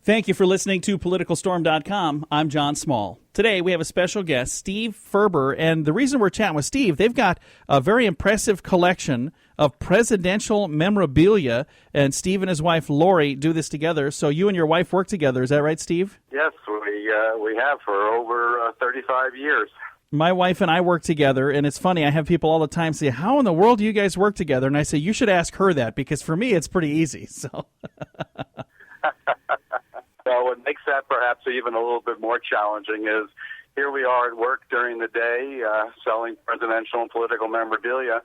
Thank you for listening to PoliticalStorm.com. I'm John Small. Today we have a special guest, Steve Ferber, and the reason we're chatting with Steve, they've got a very impressive collection of presidential memorabilia, and Steve and his wife Lori do this together. So you and your wife work together, is that right, Steve? Yes, we have for over 35 years. My wife and I work together, and it's funny, I have people all the time say, how in the world do you guys work together? And I say, you should ask her that, because for me it's pretty easy. So. Well, what makes that perhaps even a little bit more challenging is here we are at work during the day selling presidential and political memorabilia.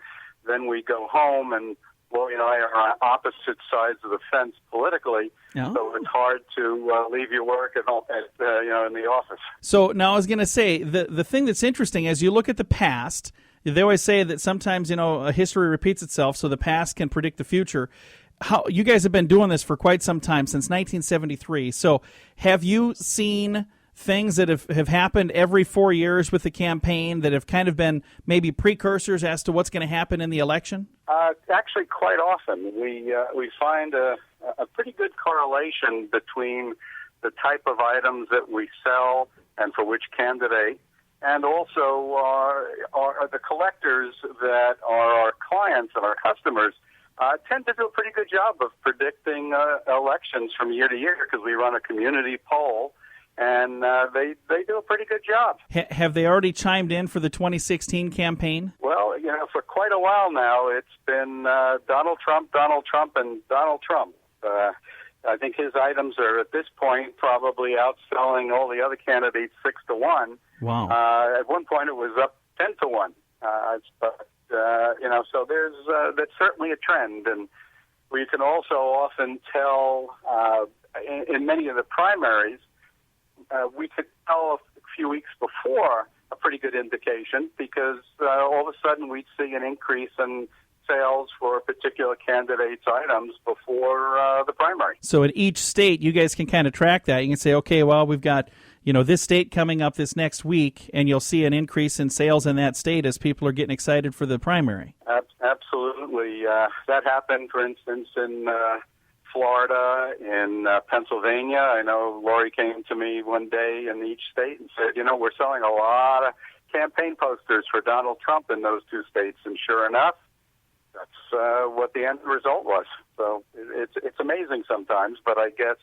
Then we go home, and Lori and I are on opposite sides of the fence politically, so it's hard to leave your work in the office. So now I was going to say, the thing that's interesting as you look at the past, they always say that sometimes, history repeats itself, so the past can predict the future. How you guys have been doing this for quite some time, since 1973. So have you seen things that have happened every 4 years with the campaign that have kind of been maybe precursors as to what's going to happen in the election? Actually, quite often. We find a pretty good correlation between the type of items that we sell and for which candidate, and also are the collectors that are our clients and our customers tend to do a pretty good job of predicting elections from year to year, because we run a community poll, and they do a pretty good job. Have they already chimed in for the 2016 campaign? Well, for quite a while now, it's been Donald Trump, and Donald Trump. I think his items are, at this point, probably outselling all the other candidates 6-1. Wow. At one point, it was up 10-1. So there's that's certainly a trend, and we can also often tell in many of the primaries, we could tell a few weeks before a pretty good indication, because all of a sudden we'd see an increase in sales for a particular candidate's items before the primary. So in each state, you guys can kind of track that. You can say, okay, well, we've got this state coming up this next week, and you'll see an increase in sales in that state as people are getting excited for the primary. Absolutely. That happened, for instance, in Florida, in Pennsylvania. I know Lori came to me one day in each state and said, we're selling a lot of campaign posters for Donald Trump in those two states. And sure enough, that's what the end result was. So it's amazing sometimes, but I guess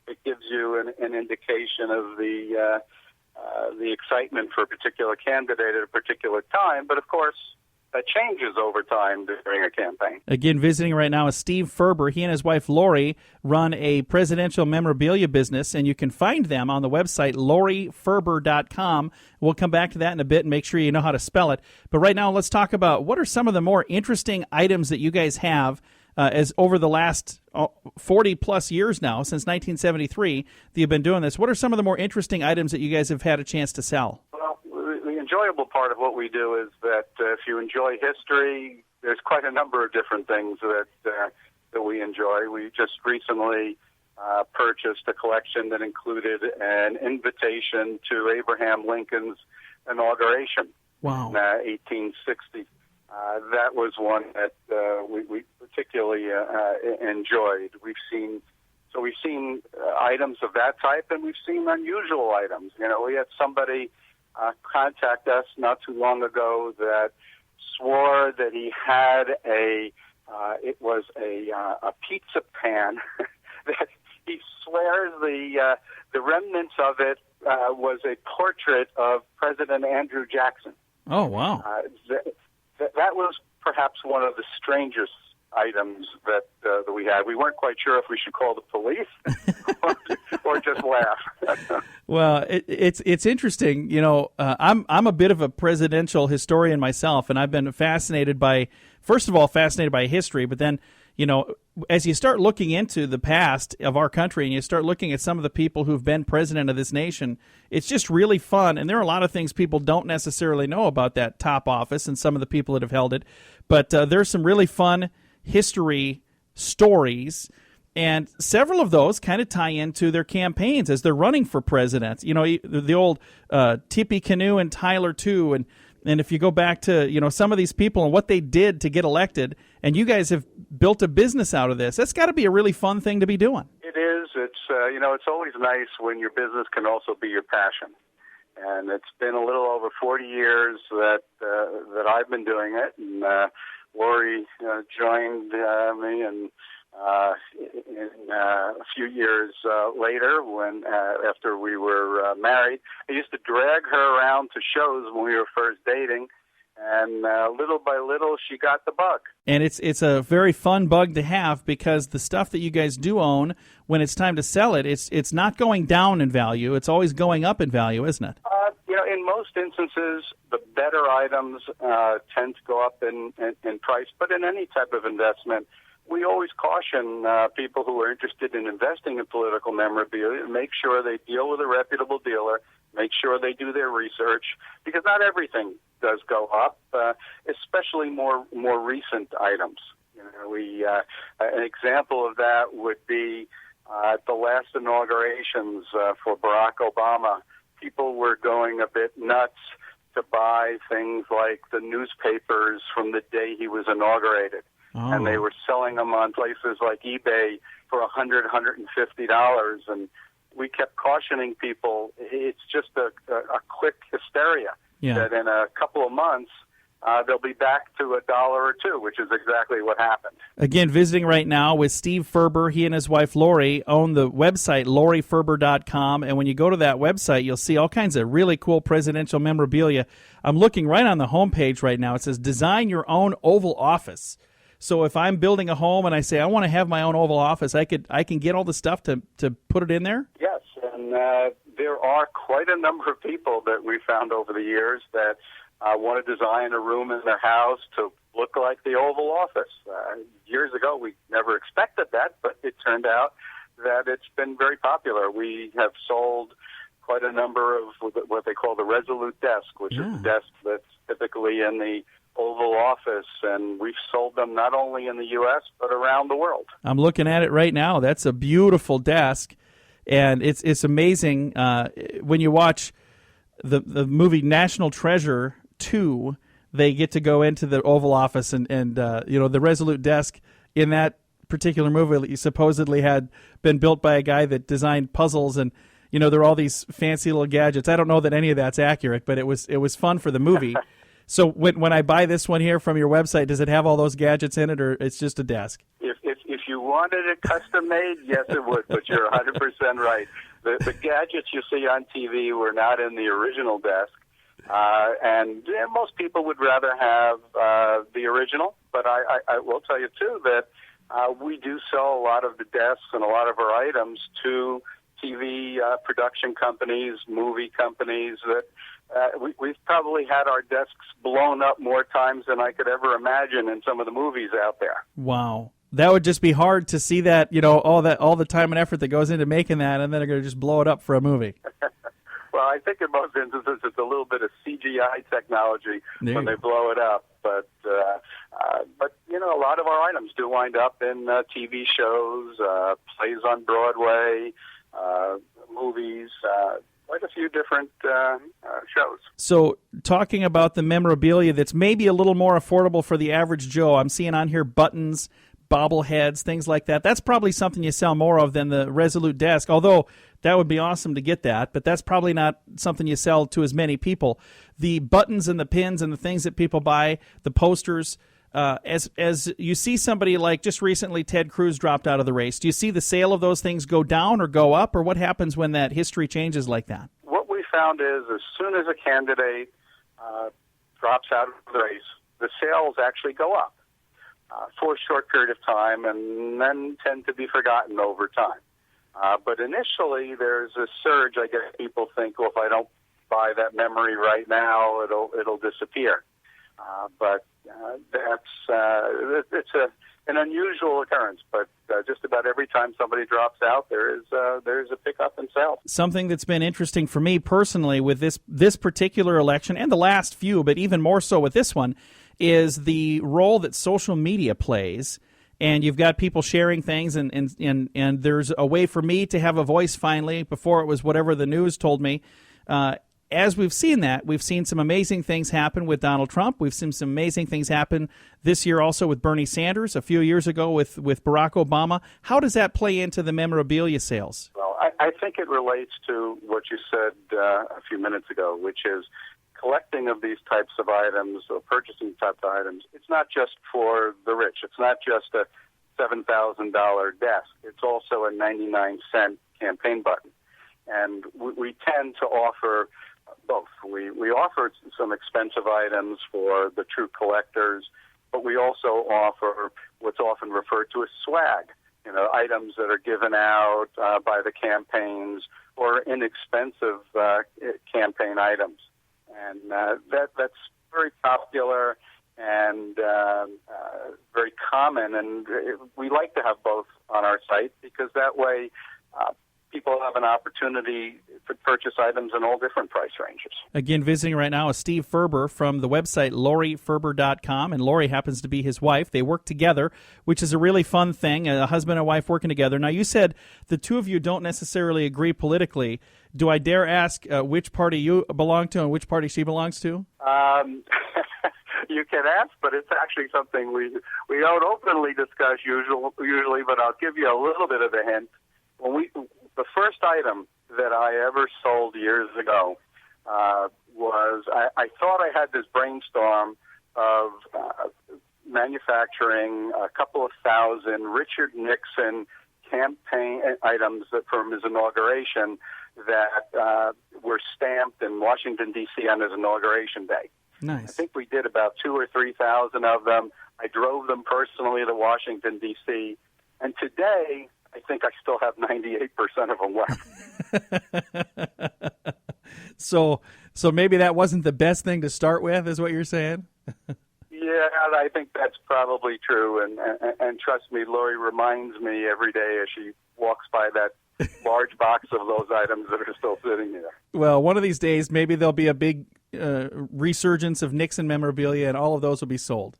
it gives you an indication of the excitement for a particular candidate at a particular time. But of course, that changes over time during a campaign. Again, visiting right now is Steve Ferber. He and his wife Lori run a presidential memorabilia business, and you can find them on the website loriferber.com. We'll come back to that in a bit and make sure you know how to spell it. But right now, let's talk about what are some of the more interesting items that you guys have as over the last 40-plus years now, since 1973, that you've been doing this. What are some of the more interesting items that you guys have had a chance to sell? Well, the enjoyable part of what we do is that if you enjoy history, there's quite a number of different things that we enjoy. We just recently purchased a collection that included an invitation to Abraham Lincoln's inauguration in 1860. That was one that we particularly enjoyed. We've seen items of that type, and we've seen unusual items. We had somebody contact us not too long ago that swore that he had a pizza pan that he swears the remnants of it was a portrait of President Andrew Jackson. Oh, wow. That was perhaps one of the strangest items that we had. We weren't quite sure if we should call the police or just laugh. Well, it's interesting. I'm a bit of a presidential historian myself, and I've been fascinated by history, but then, as you start looking into the past of our country and you start looking at some of the people who've been president of this nation, it's just really fun. And there are a lot of things people don't necessarily know about that top office and some of the people that have held it. But there's some really fun history stories, and several of those kind of tie into their campaigns as they're running for president. The old Tippecanoe and Tyler too, and if you go back to some of these people and what they did to get elected, and you guys have built a business out of this, that's got to be a really fun thing to be doing. It is, It's it's always nice when your business can also be your passion. And it's been a little over 40 years that I've been doing it. And Lori joined me, and a few years later, when after we were married, I used to drag her around to shows when we were first dating. And little by little, she got the bug. And it's a very fun bug to have, because the stuff that you guys do own, when it's time to sell it, it's not going down in value. It's always going up in value, isn't it? In most instances, the better items tend to go up in price. But in any type of investment, we always caution people who are interested in investing in political memorabilia to make sure they deal with a reputable dealer, make sure they do their research, because not everything does go up, especially more recent items. An example of that would be the last inaugurations for Barack Obama. People were going a bit nuts to buy things like the newspapers from the day he was inaugurated. Oh. And they were selling them on places like eBay for $100, $150. And we kept cautioning people, it's just a quick hysteria. Yeah. That in a couple of months, they'll be back to $1 or $2, which is exactly what happened. Again, visiting right now with Steve Ferber. He and his wife Lori own the website loriferber.com, and when you go to that website, you'll see all kinds of really cool presidential memorabilia. I'm looking right on the homepage right now. It says design your own Oval Office. So if I'm building a home and I say I want to have my own Oval Office, I can get all the stuff to put it in there? Yes, and there are quite a number of people that we found over the years that want to design a room in their house to look like the Oval Office. Years ago, we never expected that, but it turned out that it's been very popular. We have sold quite a number of what they call the Resolute desk, which is the desk that's typically in the Oval Office, and we've sold them not only in the U.S., but around the world. I'm looking at it right now. That's a beautiful desk, and it's amazing when you watch the movie National Treasure 2, they get to go into the Oval Office, and the Resolute desk in that particular movie supposedly had been built by a guy that designed puzzles, and there are all these fancy little gadgets. I don't know that any of that's accurate, but it was fun for the movie. So when I buy this one here from your website, does it have all those gadgets in it, or it's just a desk? If you wanted it custom made, yes, it would. But you're 100% right. The gadgets you see on TV were not in the original desk. And most people would rather have the original, but I will tell you, too, that we do sell a lot of the desks and a lot of our items to TV production companies, movie companies. That we've probably had our desks blown up more times than I could ever imagine in some of the movies out there. Wow. That would just be hard to see that, all the time and effort that goes into making that, and then they're going to just blow it up for a movie. Well, I think in most instances it's a little bit of CGI technology when they blow it up. But a lot of our items do wind up in TV shows, plays on Broadway, movies, quite a few different shows. So talking about the memorabilia that's maybe a little more affordable for the average Joe, I'm seeing on here buttons, bobbleheads, things like that. That's probably something you sell more of than the Resolute desk, although that would be awesome to get that, but that's probably not something you sell to as many people. The buttons and the pins and the things that people buy, the posters, as you see somebody like just recently Ted Cruz dropped out of the race, do you see the sale of those things go down or go up, or what happens when that history changes like that? What we found is as soon as a candidate drops out of the race, the sales actually go up for a short period of time and then tend to be forgotten over time. But initially, there's a surge. I guess people think, well, if I don't buy that memory right now, it'll disappear. But it's an unusual occurrence. But just about every time somebody drops out, there's a pickup in sales. Something that's been interesting for me personally with this particular election and the last few, but even more so with this one, is the role that social media plays. And you've got people sharing things, and there's a way for me to have a voice finally. Before it was whatever the news told me. as we've seen that, we've seen some amazing things happen with Donald Trump. We've seen some amazing things happen this year also with Bernie Sanders, a few years ago with Barack Obama. How does that play into the memorabilia sales? Well, I think it relates to what you said a few minutes ago, which is collecting of these types of items or purchasing types of items. It's not just for the rich. It's not just a $7,000 desk. It's also a 99-cent campaign button. And we tend to offer both. We offer some expensive items for the true collectors, but we also offer what's often referred to as swag, items that are given out by the campaigns or inexpensive campaign items. And that's very popular and very common, and we like to have both on our site because that way people have an opportunity to purchase items in all different price ranges. Again, visiting right now is Steve Ferber from the website LoriFerber.com, and Lori happens to be his wife. They work together, which is a really fun thing, a husband and wife working together. Now, you said the two of you don't necessarily agree politically. Do I dare ask which party you belong to and which party she belongs to? You can ask, but it's actually something we don't openly discuss usually, but I'll give you a little bit of a hint. The first item that I ever sold years ago was I thought I had this brainstorm of manufacturing a couple of thousand Richard Nixon campaign items from his inauguration that were stamped in Washington, D.C. on his inauguration day. Nice. I think we did about 2,000 or 3,000 of them. I drove them personally to Washington, D.C., and today I think I still have 98% of them left. So maybe that wasn't the best thing to start with, is what you're saying? Yeah, I think that's probably true, and trust me, Lori reminds me every day as she walks by that large box of those items that are still sitting there. Well, one of these days, maybe there'll be a big resurgence of Nixon memorabilia, and all of those will be sold.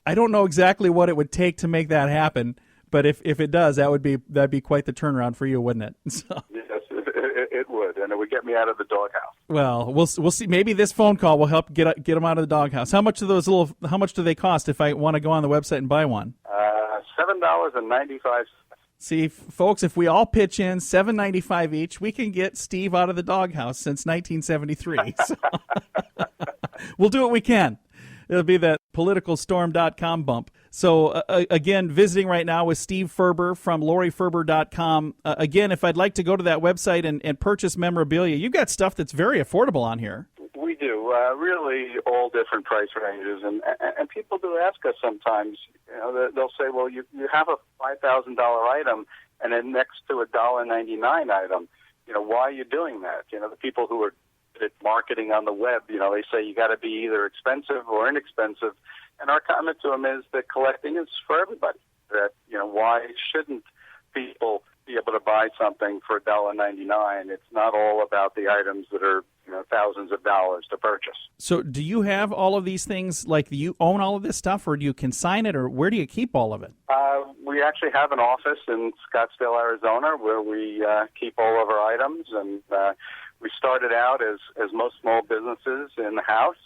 I don't know exactly what it would take to make that happen, but if it does, that'd be quite the turnaround for you, wouldn't it? So. Yes, it would, and it would get me out of the doghouse. Well, we'll see. Maybe this phone call will help get them out of the doghouse. How much do they cost if I want to go on the website and buy one? $7.95. See, folks, if we all pitch in $7.95 each, we can get Steve out of the doghouse since 1973. So we'll do what we can. It'll be that politicalstorm.com bump. So, again, visiting right now with Steve Ferber from LoriFerber.com. Again, if I'd like to go to that website and purchase memorabilia, you've got stuff that's very affordable on here. We do, really all different price ranges. And people do ask us sometimes, they'll say, well, you have a $5,000 item and then next to a $1.99 item. Why are you doing that? The people who are at marketing on the web, they say you got to be either expensive or inexpensive. And our comment to them is that collecting is for everybody. That, why shouldn't people be able to buy something for $1.99? It's not all about the items that are, thousands of dollars to purchase. So do you have all of these things, like do you own all of this stuff, or do you consign it, or where do you keep all of it? We actually have an office in Scottsdale, Arizona, where we keep all of our items, and we started out as most small businesses in the house,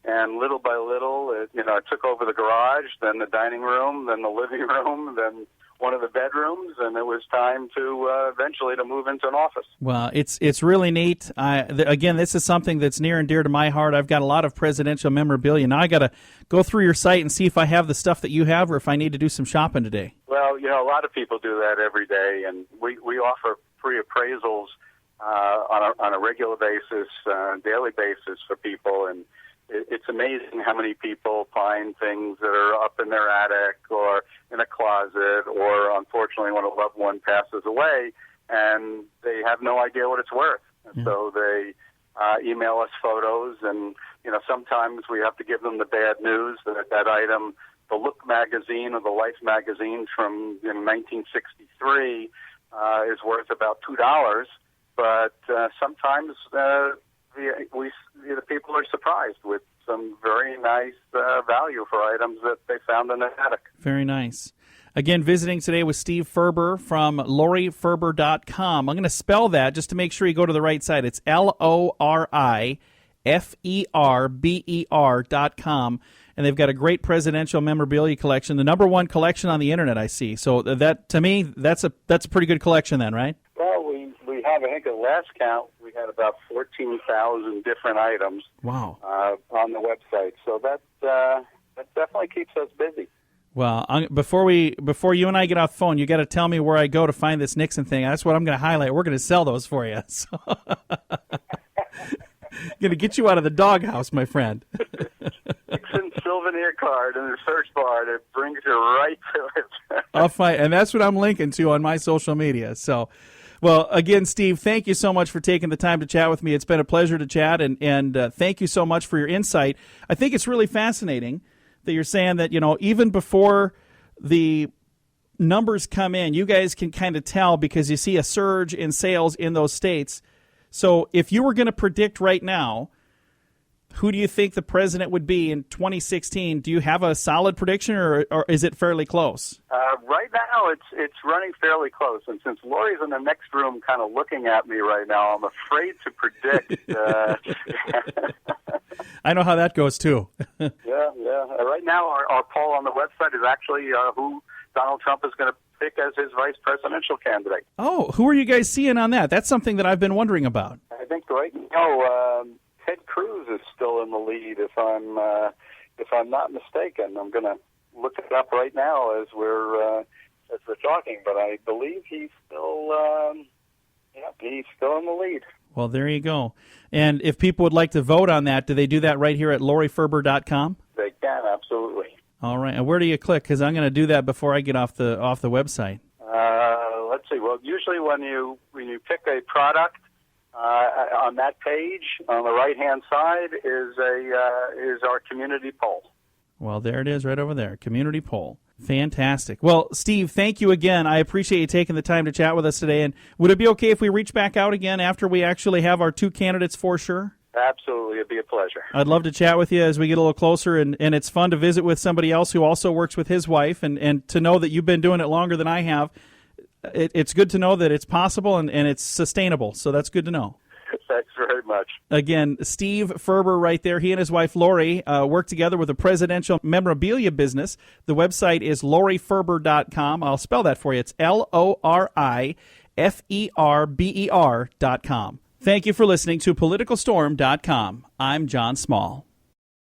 and little by little, it took over the garage, then the dining room, then the living room, then one of the bedrooms, and it was time to eventually to move into an office. Well, it's really neat. Again, this is something that's near and dear to my heart. I've got a lot of presidential memorabilia. Now I got to go through your site and see if I have the stuff that you have, or if I need to do some shopping today. Well, a lot of people do that every day, and we offer free appraisals on a regular basis, daily basis for people, and it's amazing how many people find things that are up in their attic or in a closet, or unfortunately when a loved one passes away and they have no idea what it's worth. And so they email us photos, and sometimes we have to give them the bad news that item, the Look magazine or the Life magazine from 1963, is worth about $2. But sometimes the people are surprised with some very nice value for items that they found in the attic. Very nice. Again, visiting today with Steve Ferber from LoriFerber.com. I'm going to spell that just to make sure you go to the right site. It's LoriFerber.com. And they've got a great presidential memorabilia collection, the number one collection on the internet, I see. So that, to me, that's a pretty good collection then, right? Well, we have, I think at last count, we had about 14,000 different items. Wow. On the website. So that definitely keeps us busy. Well, before you and I get off the phone, you got to tell me where I go to find this Nixon thing. That's what I'm going to highlight. We're going to sell those for you. So going to get you out of the doghouse, my friend. Nixon souvenir card in the search bar, and it brings you right to it. I'll find, and that's what I'm linking to on my social media. So, well, again, Steve, thank you so much for taking the time to chat with me. It's been a pleasure to chat, and thank you so much for your insight. I think it's really fascinating that you're saying that, even before the numbers come in, you guys can kind of tell because you see a surge in sales in those states. So if you were going to predict right now, who do you think the president would be in 2016? Do you have a solid prediction, or is it fairly close? Right now, it's running fairly close. And since Lori's in the next room kind of looking at me right now, I'm afraid to predict. I know how that goes, too. Yeah. Right now, our poll on the website is actually who Donald Trump is going to pick as his vice presidential candidate. Oh, who are you guys seeing on that? That's something that I've been wondering about. I think right now, Ted Cruz is still in the lead, if I'm not mistaken. I'm going to look it up right now as we're talking, but I believe he's still in the lead. Well, there you go. And if people would like to vote on that, do they do that right here at LoriFerber.com? They can, absolutely. All right. And where do you click? Because I'm going to do that before I get off the website. Let's see. Well, usually when you pick a product, on that page on the right-hand side is our community poll. Well, there it is right over there, community poll. Fantastic. Well, Steve, thank you again. I appreciate you taking the time to chat with us today. And would it be okay if we reach back out again after we actually have our two candidates for sure? Absolutely. It'd be a pleasure. I'd love to chat with you as we get a little closer, and it's fun to visit with somebody else who also works with his wife, and to know that you've been doing it longer than I have. It's good to know that it's possible and it's sustainable, so that's good to know. Thanks very much. Again, Steve Ferber right there. He and his wife Lori work together with a presidential memorabilia business. The website is LoriFerber.com. I'll spell that for you. It's LoriFerber.com. Thank you for listening to PoliticalStorm.com. I'm John Small.